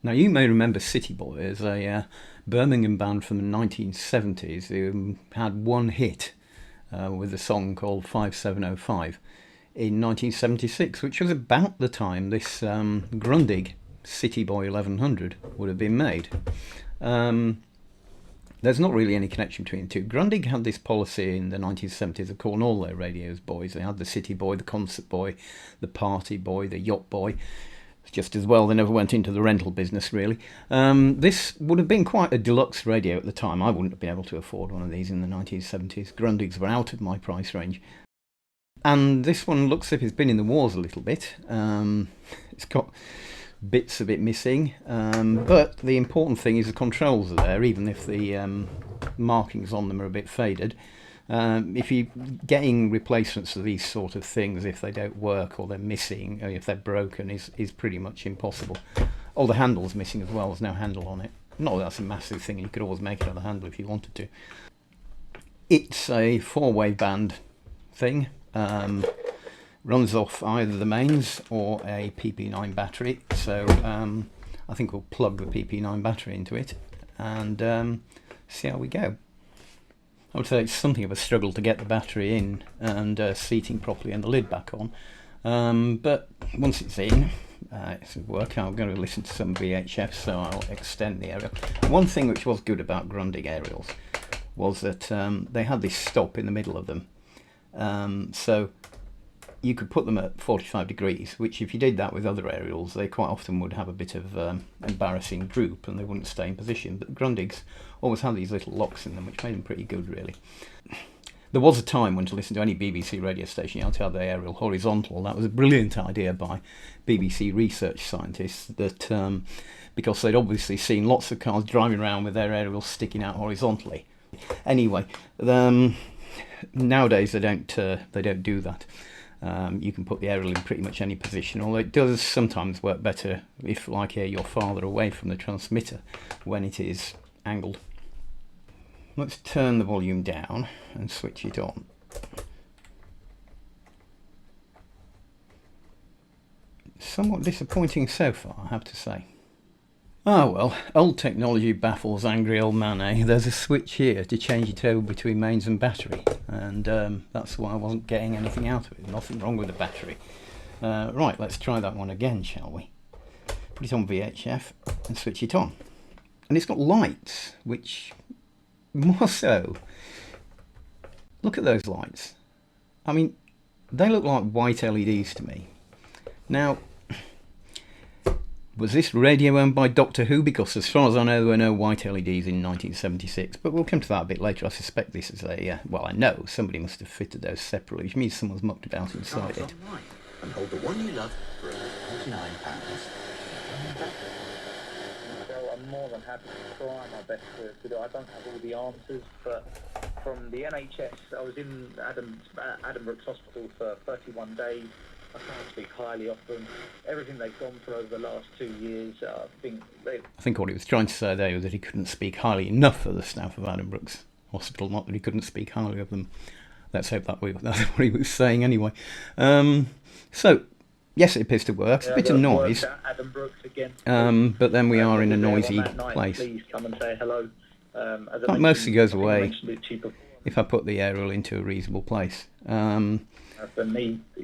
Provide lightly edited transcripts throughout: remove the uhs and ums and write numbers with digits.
Now you may remember City Boy as a Birmingham band from the 1970s who had one hit with a song called 5705 in 1976, which was about the time this Grundig City Boy 1100 would have been made. There's not really any connection between the two. Grundig had this policy in the 1970s of calling all their radios boys. They had the City Boy, the Concert Boy, the Party Boy, the Yacht Boy. Just as well, they never went into the rental business, really. This would have been quite a deluxe radio at the time. I wouldn't have been able to afford one of these in the 1970s. Grundigs were out of my price range. And this one looks as if it's been in the wars a little bit. It's got bits of it missing. But the important thing is the controls are there, even if the markings on them are a bit faded. If you're getting replacements of these sort of things, if they don't work or they're missing, or if they're broken, is pretty much impossible. Oh, the handle's missing as well. There's no handle on it. Not that that's a massive thing, and you could always make another handle if you wanted to. It's a 4-wave band thing. Runs off either the mains or a PP9 battery. So I think we'll plug the PP9 battery into it and see how we go. I would say it's something of a struggle to get the battery in and seating properly and the lid back on. But once it's in, it's work. I'm going to listen to some VHF, so I'll extend the aerial. One thing which was good about Grundig aerials was that they had this stop in the middle of them. So you could put them at 45 degrees, which if you did that with other aerials, they quite often would have a bit of embarrassing droop and they wouldn't stay in position. But Grundigs always had these little locks in them, which made them pretty good, really. There was a time when to listen to any BBC radio station, you had to have the aerial horizontal. That was a brilliant idea by BBC research scientists, that because they'd obviously seen lots of cars driving around with their aerials sticking out horizontally. Anyway, nowadays they don't do that. You can put the aerial in pretty much any position, although it does sometimes work better if, like here, you're farther away from the transmitter when it is angled. Let's turn the volume down and switch it on. Somewhat disappointing so far, I have to say. Ah well, old technology baffles angry old man, eh? There's a switch here to change it over between mains and battery, and that's why I wasn't getting anything out of it. Nothing wrong with the battery. Right, let's try that one again, shall we? Put it on VHF and switch it on. And it's got lights, which, more so, look at those lights. I mean, they look like white LEDs to me. Now, was this radio owned by Doctor Who? Because as far as I know, there were no white LEDs in 1976. But we'll come to that a bit later. I suspect this is a, well, I know somebody must have fitted those separately, which means someone's mucked about inside it. And hold the one you love for £49. So I'm more than happy to try my best to do. I don't have all the answers, but from the NHS, I was in Adam Brooks Hospital for 31 days. I can't speak highly of them. Everything they've gone through over the last 2 years, I think what he was trying to say there was that he couldn't speak highly enough of the staff of Adam Brooks Hospital, not that he couldn't speak highly of them. Let's hope that's what he was saying anyway. So, yes, it appears to work. It's a bit of noise, Adam Brooks again. but then we are in a noisy place. Please come and say hello. That mostly goes away if I put the aerial into a reasonable place.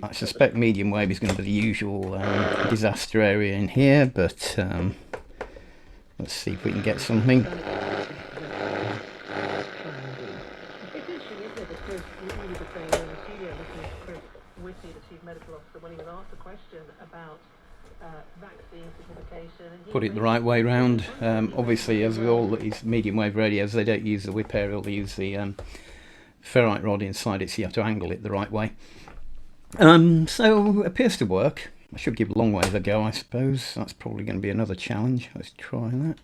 I suspect medium wave is going to be the usual disaster area in here, but let's see if we can get something. Put it the right way round. Obviously, as with all these medium wave radios, they don't use the whip aerial, they use the ferrite rod inside it, so you have to angle it the right way. So it appears to work. I should give long wave a go, I suppose. That's probably going to be another challenge. Let's try that.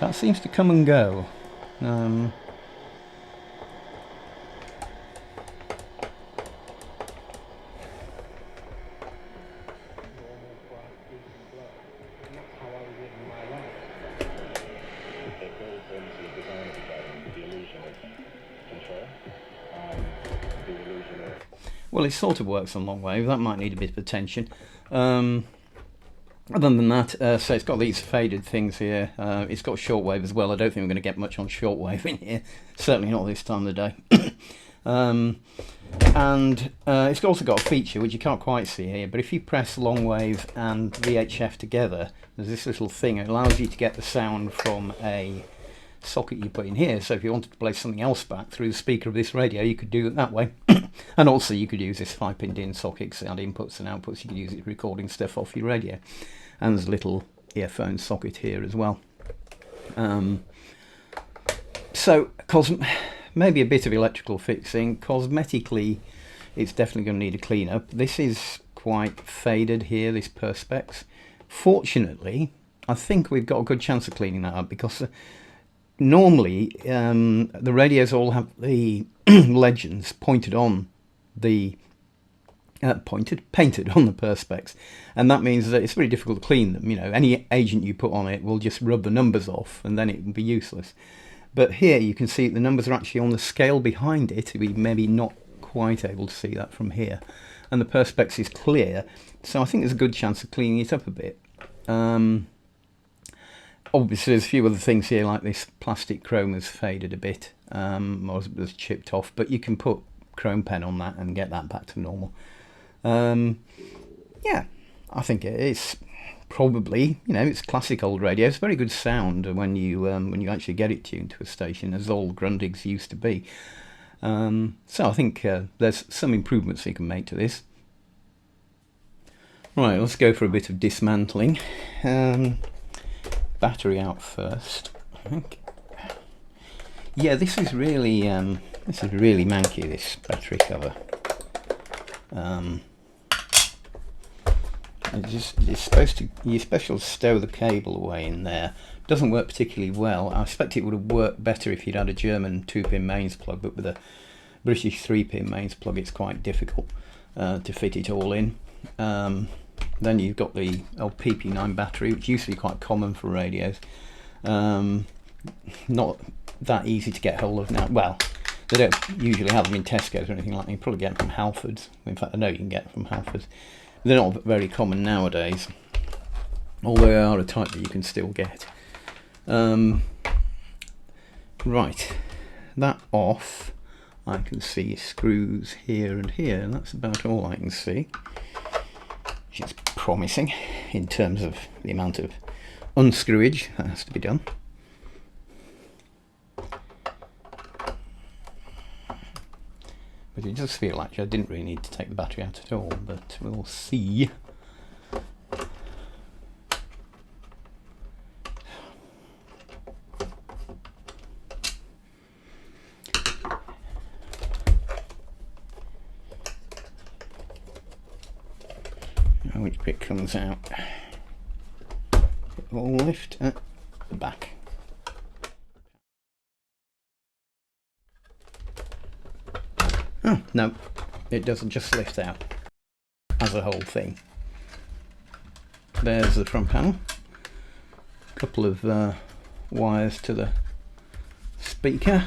That seems to come and go. Well, it sort of works on long wave. That might need a bit of attention. Other than that, so it's got these faded things here. It's got shortwave as well. I don't think we're going to get much on shortwave in here. Certainly not this time of the day. And it's also got a feature which you can't quite see here, but if you press long wave and VHF together, there's this little thing. It allows you to get the sound from a socket you put in here. So if you wanted to play something else back through the speaker of this radio, you could do it that way. And also you could use this 5-pin DIN socket to add inputs and outputs. You could use it for recording stuff off your radio. And there's a little earphone socket here as well. So maybe a bit of electrical fixing. Cosmetically, it's definitely going to need a clean up. This is quite faded here, this perspex. Fortunately, I think we've got a good chance of cleaning that up, because normally the radios all have the legends pointed on the painted on the perspex, and that means that it's very difficult to clean them. You know, any agent you put on it will just rub the numbers off, and then it will be useless. But here you can see the numbers are actually on the scale behind it. We're maybe not quite able to see that from here, and the perspex is clear, so I think there's a good chance of cleaning it up a bit. Obviously there's a few other things here, like this plastic chrome has faded a bit, or was chipped off, but you can put chrome pen on that and get that back to normal. Yeah, I think it's probably, you know, it's classic old radio. It's very good sound when you actually get it tuned to a station, as all Grundigs used to be. So I think there's some improvements you can make to this. Right, let's go for a bit of dismantling. Battery out first, I think. Yeah, this is really manky, this battery cover. You're supposed to stow the cable away in there. Doesn't work particularly well. I expect it would have worked better if you'd had a German 2-pin mains plug, but with a British 3-pin mains plug it's quite difficult to fit it all in. Then you've got the old PP9 battery, which used to be quite common for radios. Not that easy to get hold of now. Well, they don't usually have them in Tesco's or anything like that. You probably get them from Halfords. In fact, I know you can get them from Halfords. They're not very common nowadays, although they are a type that you can still get. Right, that off. I can see screws here and here, and that's about all I can see, which is promising in terms of the amount of unscrewage that has to be done. But it does feel like I didn't really need to take the battery out at all, but we'll see. Now which bit comes out? It will lift at the back. Oh, no, it doesn't just lift out as a whole thing. There's the front panel. A couple of wires to the speaker.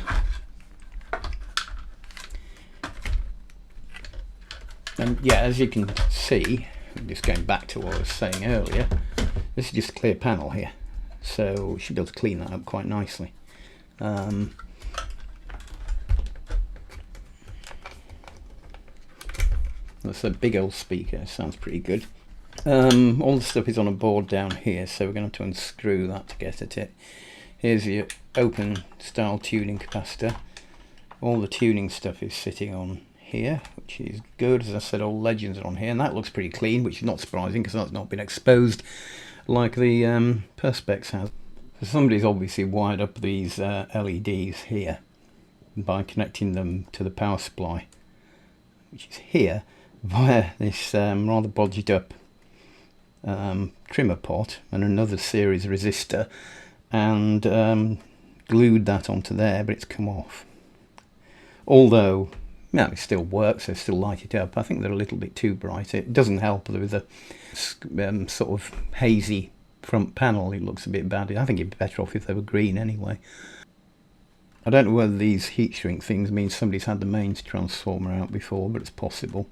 And yeah, as you can see, just going back to what I was saying earlier, this is just a clear panel here, so we should be able to clean that up quite nicely. That's a big old speaker, sounds pretty good. All the stuff is on a board down here, so we're going to have to unscrew that to get at it. Here's your open style tuning capacitor. All the tuning stuff is sitting on here, which is good. As I said, all legends are on here, and that looks pretty clean, which is not surprising because that's not been exposed like the perspex has. So somebody's obviously wired up these LEDs here by connecting them to the power supply, which is here, via this rather bodged up trimmer pot and another series resistor, and glued that onto there, but it's come off. Although, no, it still works, they still light it up. I think they're a little bit too bright. It doesn't help with the sort of hazy front panel. It looks a bit bad. I think it'd be better off if they were green anyway. I don't know whether these heat shrink things mean somebody's had the mains transformer out before, but it's possible.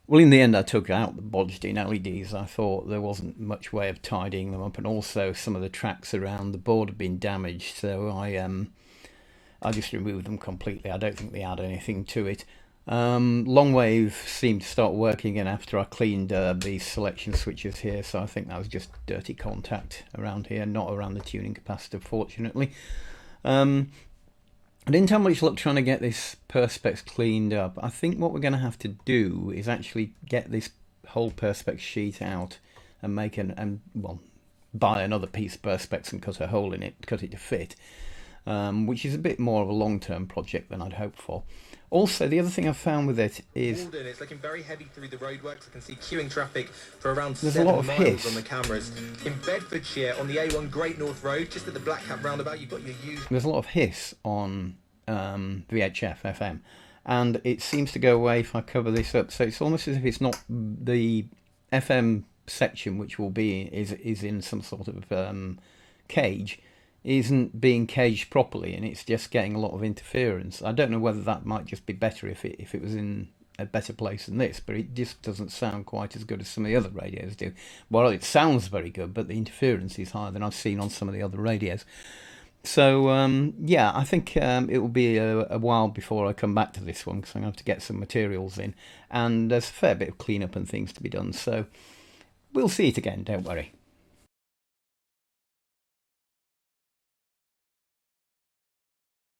Well, in the end, I took out the bodged in LEDs. I thought there wasn't much way of tidying them up, and also some of the tracks around the board had been damaged, so I just removed them completely. I don't think they add anything to it. Longwave seemed to start working again after I cleaned these selection switches here, so I think that was just dirty contact around here, not around the tuning capacitor, fortunately. I didn't have much luck trying to get this Perspex cleaned up. I think what we're going to have to do is actually get this whole Perspex sheet out and buy another piece of Perspex and cut a hole in it, cut it to fit, which is a bit more of a long-term project than I'd hoped for. Also, the other thing I've found with it is it's looking very heavy through the roadworks. I can see queuing traffic for around there's 7 a lot of miles hiss on the cameras. In Bedfordshire, on the A1 Great North Road, just at the Black Cap roundabout, you've got your usual... There's a lot of hiss on VHF FM, and it seems to go away if I cover this up. So it's almost as if it's not the FM section, which will be is in some sort of cage, isn't being caged properly, and it's just getting a lot of interference. I don't know whether that might just be better if it was in a better place than this, but it just doesn't sound quite as good as some of the other radios do. Well, it sounds very good, but the interference is higher than I've seen on some of the other radios. So yeah, I think it will be a while before I come back to this one, because I'm going to have to get some materials in, and there's a fair bit of cleanup and things to be done, so we'll see it again, don't worry.